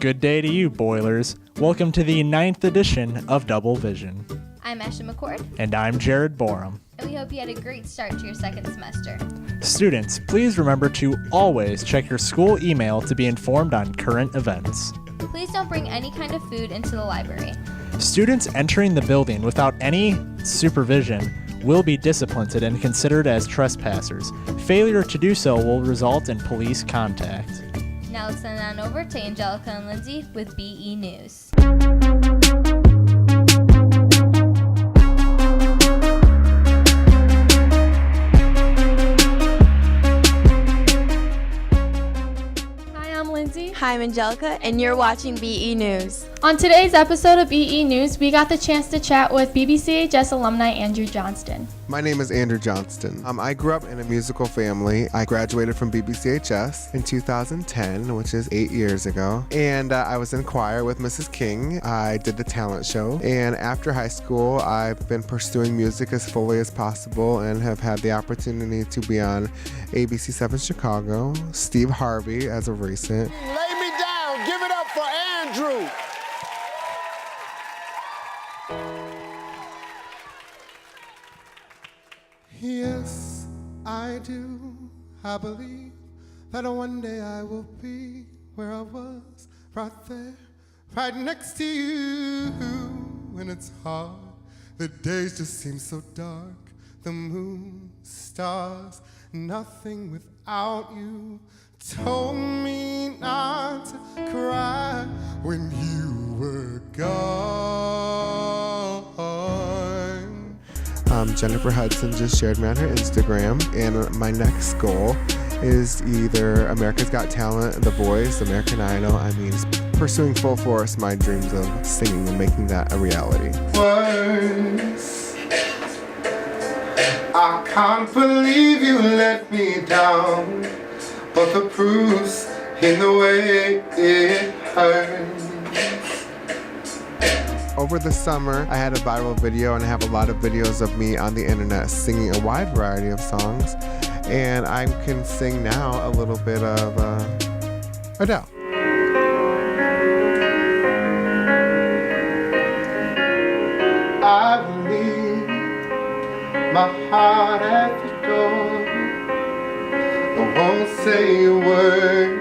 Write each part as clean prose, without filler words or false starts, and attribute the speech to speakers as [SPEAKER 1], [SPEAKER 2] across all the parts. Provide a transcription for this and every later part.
[SPEAKER 1] Good day to you, Boilers. Welcome to the 9th edition of Double Vision.
[SPEAKER 2] I'm Ashley McCord.
[SPEAKER 1] And I'm Jared Borum.
[SPEAKER 2] And we hope you had a great start to your second semester.
[SPEAKER 1] Students, please remember to always check your school email to be informed on current events.
[SPEAKER 2] Please don't bring any kind of food into the library.
[SPEAKER 1] Students entering the building without any supervision will be disciplined and considered as trespassers. Failure to do so will result in police contact.
[SPEAKER 2] Now let's send on over to Angelica and Lindsay with BE News.
[SPEAKER 3] Hi, I'm Angelica, and you're watching BE News.
[SPEAKER 4] On today's episode of BE News, we got the chance to chat with BBCHS alumni Andrew Johnston.
[SPEAKER 5] My name is Andrew Johnston. I grew up in a musical family. I graduated from BBCHS in 2010, which is 8 years ago. And I was in choir with Mrs. King. I did the talent show. And after high school, I've been pursuing music as fully as possible and have had the opportunity to be on ABC7 Chicago, Steve Harvey as of recent.
[SPEAKER 6] Lay me down. Give it up for Andrew.
[SPEAKER 7] Yes, I do. I believe that one day I will be where I was, right there, right next to you. When it's hard, the days just seem so dark. The moon, stars, nothing without you. Told me not to cry when you were gone.
[SPEAKER 5] Jennifer Hudson just shared me on her Instagram, and my next goal is either America's Got Talent, The Voice, American Idol. Pursuing full force my dreams of singing and making that a reality.
[SPEAKER 7] Words, I can't believe you let me down, but the proof's in the way it hurts.
[SPEAKER 5] Over the summer, I had a viral video, and I have a lot of videos of me on the internet singing a wide variety of songs. And I can sing now a little bit of Adele.
[SPEAKER 7] I believe my heart at the door. I won't say a word.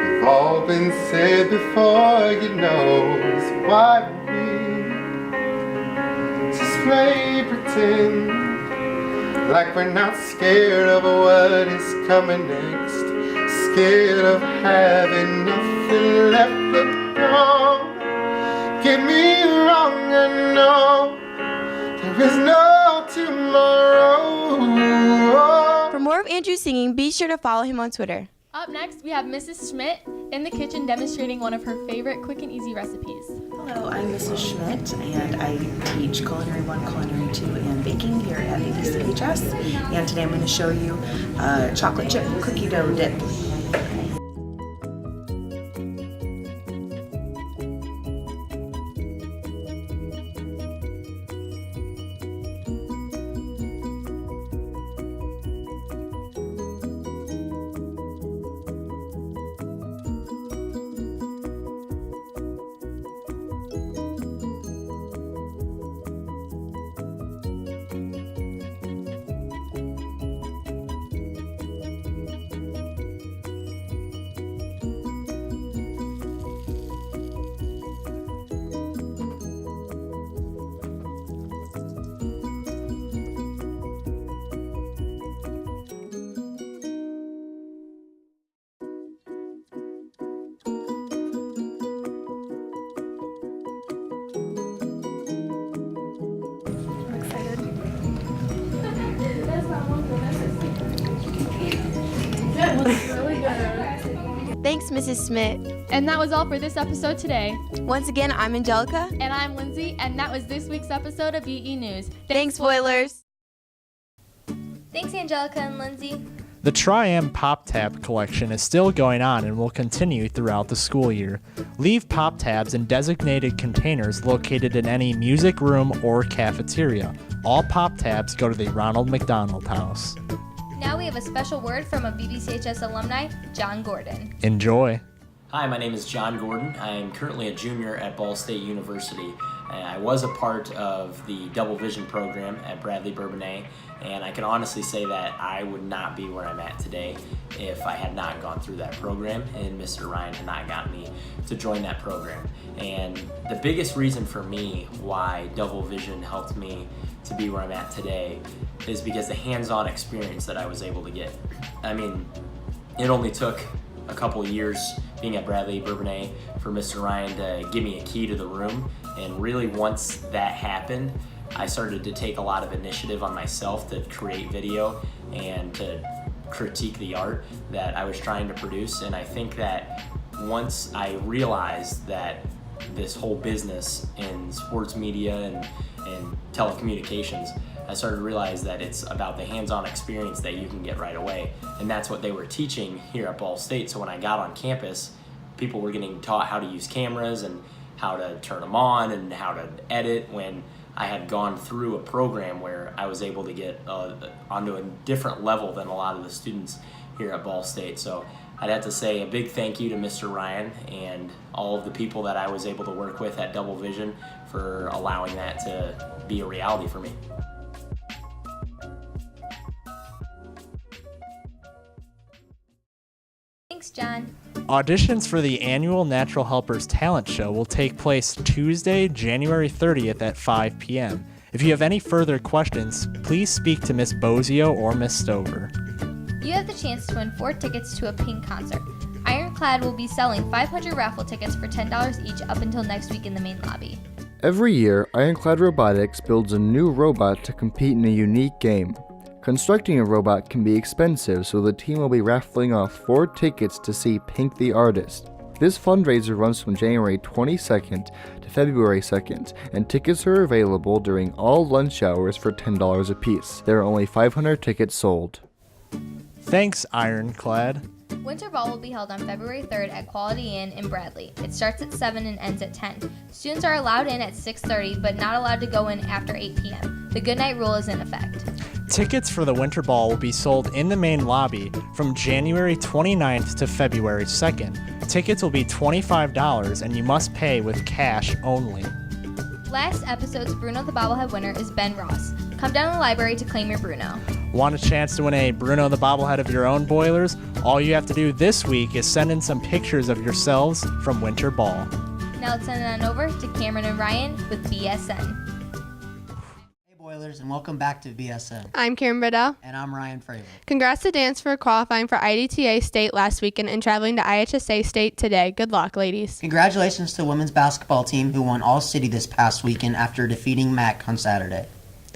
[SPEAKER 7] We've all been said before, you know. So why we just play pretend like we're not scared of what is coming next? Scared of having nothing left but wrong. Get me wrong, I know there is no tomorrow.
[SPEAKER 3] For more of Andrew singing, be sure to follow him on Twitter.
[SPEAKER 4] Up next, we have Mrs. Schmidt in the kitchen demonstrating one of her favorite quick and easy recipes.
[SPEAKER 8] Hello, I'm Mrs. Schmidt, and I teach Culinary 1, Culinary 2, and baking here at BBCHS. And today I'm going to show you chocolate chip cookie dough dip.
[SPEAKER 3] Thanks, Mrs. Smith.
[SPEAKER 4] And that was all for this episode today.
[SPEAKER 3] Once again, I'm Angelica.
[SPEAKER 4] And I'm Lindsay, and that was this week's episode of BE News.
[SPEAKER 3] Thanks, Boilers.
[SPEAKER 2] Thanks, Angelica and Lindsay.
[SPEAKER 1] The Tri-M Pop Tab collection is still going on and will continue throughout the school year. Leave pop tabs in designated containers located in any music room or cafeteria. All pop tabs go to the Ronald McDonald House.
[SPEAKER 2] Now we have a special word from a BBCHS alumni, John Gordon.
[SPEAKER 1] Enjoy.
[SPEAKER 9] Hi, my name is John Gordon. I am currently a junior at Ball State University. I was a part of the Double Vision program at Bradley-Bourbonnais, and I can honestly say that I would not be where I'm at today if I had not gone through that program and Mr. Ryan had not gotten me to join that program. And the biggest reason for me why Double Vision helped me to be where I'm at today is because the hands-on experience that I was able to get. I mean, it only took a couple of years being at Bradley-Bourbonnais for Mr. Ryan to give me a key to the room, and really once that happened, I started to take a lot of initiative on myself to create video and to critique the art that I was trying to produce. And I think that once I realized that this whole business in sports media and telecommunications, I started to realize that it's about the hands-on experience that you can get right away. And that's what they were teaching here at Ball State. So when I got on campus, people were getting taught how to use cameras and how to turn them on and how to edit, when I had gone through a program where I was able to get onto a different level than a lot of the students here at Ball State. So I'd have to say a big thank you to Mr. Ryan and all of the people that I was able to work with at Double Vision for allowing that to be a reality for me.
[SPEAKER 2] Thanks, John.
[SPEAKER 1] Auditions for the annual Natural Helpers Talent Show will take place Tuesday, January 30th at 5 p.m. If you have any further questions, please speak to Miss Bozio or Miss Stover.
[SPEAKER 2] You have the chance to win 4 tickets to a Pink concert. Ironclad will be selling 500 raffle tickets for $10 each up until next week in the main lobby.
[SPEAKER 10] Every year, Ironclad Robotics builds a new robot to compete in a unique game. Constructing a robot can be expensive, so the team will be raffling off 4 tickets to see Pink the Artist. This fundraiser runs from January 22nd to February 2nd, and tickets are available during all lunch hours for $10 apiece. There are only 500 tickets sold.
[SPEAKER 1] Thanks, Ironclad.
[SPEAKER 2] Winter Ball will be held on February 3rd at Quality Inn in Bradley. It starts at 7 and ends at 10. Students are allowed in at 6:30, but not allowed to go in after 8 p.m. The goodnight rule is in effect.
[SPEAKER 1] Tickets for the Winter Ball will be sold in the main lobby from January 29th to February 2nd. Tickets will be $25 and you must pay with cash only.
[SPEAKER 2] Last episode's Bruno the Bobblehead winner is Ben Ross. Come down to the library to claim your Bruno.
[SPEAKER 1] Want a chance to win a Bruno the Bobblehead of your own, Boilers? All you have to do this week is send in some pictures of yourselves from Winter Ball.
[SPEAKER 2] Now let's send it on over to Cameron and Ryan with BSN.
[SPEAKER 11] Boilers, and welcome back to BSN.
[SPEAKER 3] I'm Karen Bradell.
[SPEAKER 11] And I'm Ryan Fravel.
[SPEAKER 3] Congrats to dance for qualifying for IDTA State last weekend and traveling to IHSA State today. Good luck, ladies.
[SPEAKER 11] Congratulations to the women's basketball team who won All-City this past weekend after defeating MAC on Saturday.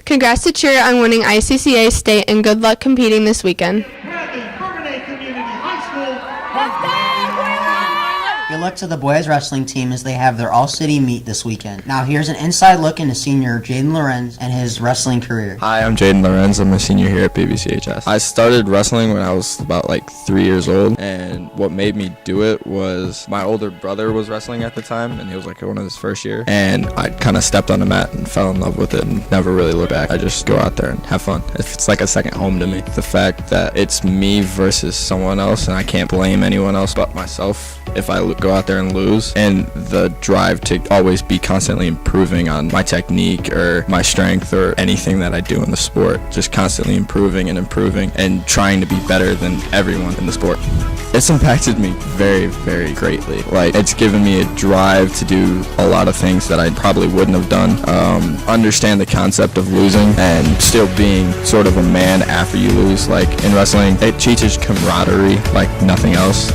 [SPEAKER 3] Congrats to Cheer on winning ICCA State and good luck competing this weekend.
[SPEAKER 6] Bradley-Bourbonnais Community High School.
[SPEAKER 11] Good luck to the boys wrestling team as they have their all-city meet this weekend. Now here's an inside look into senior Jayden Lorenz and his wrestling career.
[SPEAKER 12] Hi, I'm Jayden Lorenz. I'm a senior here at BBCHS. I started wrestling when I was about 3 years old, and what made me do it was my older brother was wrestling at the time, and he was one of his first year, and I kind of stepped on the mat and fell in love with it and never really looked back. I just go out there and have fun. It's like a second home to me. The fact that it's me versus someone else, and I can't blame anyone else but myself if I go out there and lose, and the drive to always be constantly improving on my technique or my strength or anything that I do in the sport, just constantly improving and trying to be better than everyone in the sport. It's impacted me very, very greatly. It's given me a drive to do a lot of things that I probably wouldn't have done. Understand the concept of losing and still being sort of a man after you lose. In wrestling, it teaches camaraderie like nothing else.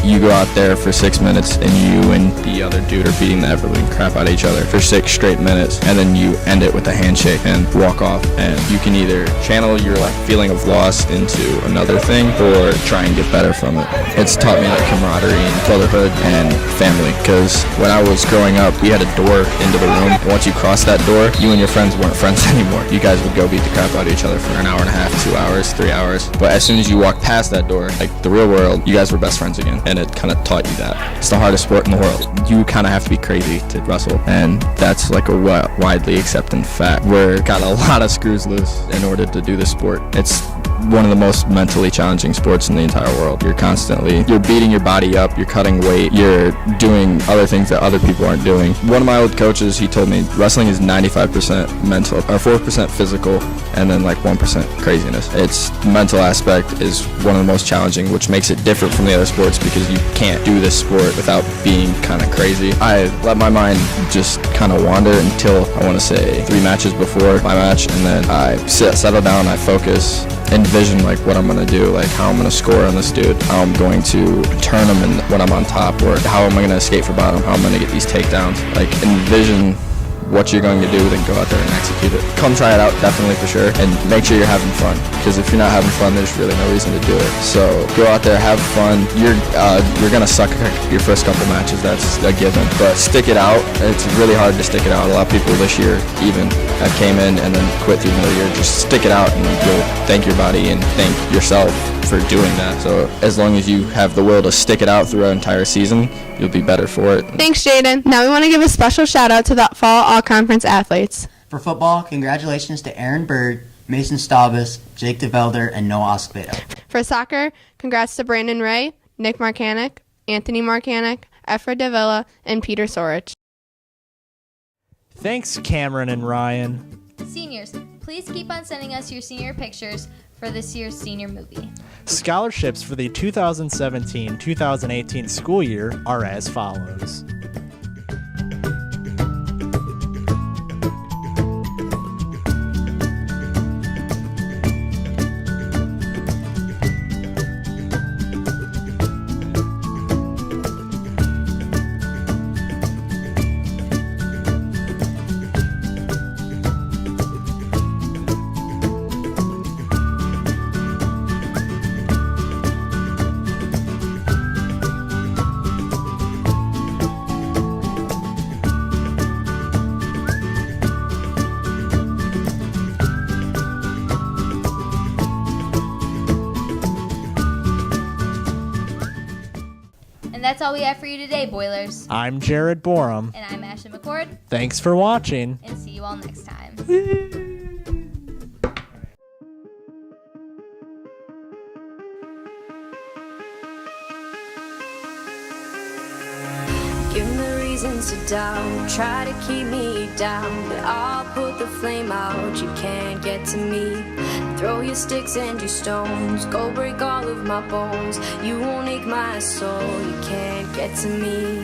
[SPEAKER 12] You go out there for 6 minutes and you and the other dude are beating the ever-living crap out of each other for 6 straight minutes, and then you end it with a handshake and walk off, and you can either channel your feeling of loss into another thing or try and get better from it. It's taught me camaraderie and brotherhood and family, because when I was growing up, we had a door into the room. Once you crossed that door, you and your friends weren't friends anymore. You guys would go beat the crap out of each other for an hour and a half, 2 hours, 3 hours, but as soon as you walked past that door, the real world, you guys were best friends again, and it kind of taught you that. It's the hardest sport in the world. You kind of have to be crazy to wrestle, and that's a widely accepted fact. We're got a lot of screws loose in order to do this sport. It's one of the most mentally challenging sports in the entire world. You're beating your body up, you're cutting weight, you're doing other things that other people aren't doing. One of my old coaches, he told me wrestling is 95% mental, or 4% physical, and then like 1% craziness. Its mental aspect is one of the most challenging, which makes it different from the other sports because you can't do this sport without being kind of crazy. I let my mind just kind of wander until, I want to say, 3 matches before my match, and then I settle down, I focus, envision like what I'm going to do, like how I'm going to score on this dude, how I'm going to turn him and when I'm on top, or how am I going to escape for bottom, how I'm going to get these takedowns. Like envision what you're going to do, then go out there and execute it. Come try it out, definitely, for sure, and make sure you're having fun, because if you're not having fun, there's really no reason to do it. So go out there, have fun. You're gonna suck your first couple matches, that's a given, but stick it out. It's really hard to stick it out. A lot of people this year even have came in and then quit through the middle of the year. Just stick it out, and you'll thank your body and thank yourself for doing that. So as long as you have the will to stick it out through an entire season, you'll be better for it.
[SPEAKER 3] Thanks, Jayden. Now we want to give a special shout out to the fall all-conference athletes.
[SPEAKER 11] For football, congratulations to Aaron Bird, Mason Staubus, Jake DeVelder, and Noah Oscovedo.
[SPEAKER 3] For soccer, congrats to Brandon Ray, Nick Marcanic, Anthony Marcanic, Efra Davila, and Peter Sorich.
[SPEAKER 1] Thanks, Cameron and Ryan.
[SPEAKER 2] Seniors, please keep on sending us your senior pictures for this year's senior movie.
[SPEAKER 1] Scholarships for the 2017-2018 school year are as follows.
[SPEAKER 2] And that's all we have for you today, Boilers.
[SPEAKER 1] I'm Jared Borum.
[SPEAKER 2] And I'm Ashley McCord.
[SPEAKER 1] Thanks for watching.
[SPEAKER 2] And see you all next time.
[SPEAKER 13] Give me reasons to doubt, try to keep me down, but I'll put the flame out, you can't get to me. Throw your sticks and your stones, go break all of my bones. You won't ache my soul, you can't get to me.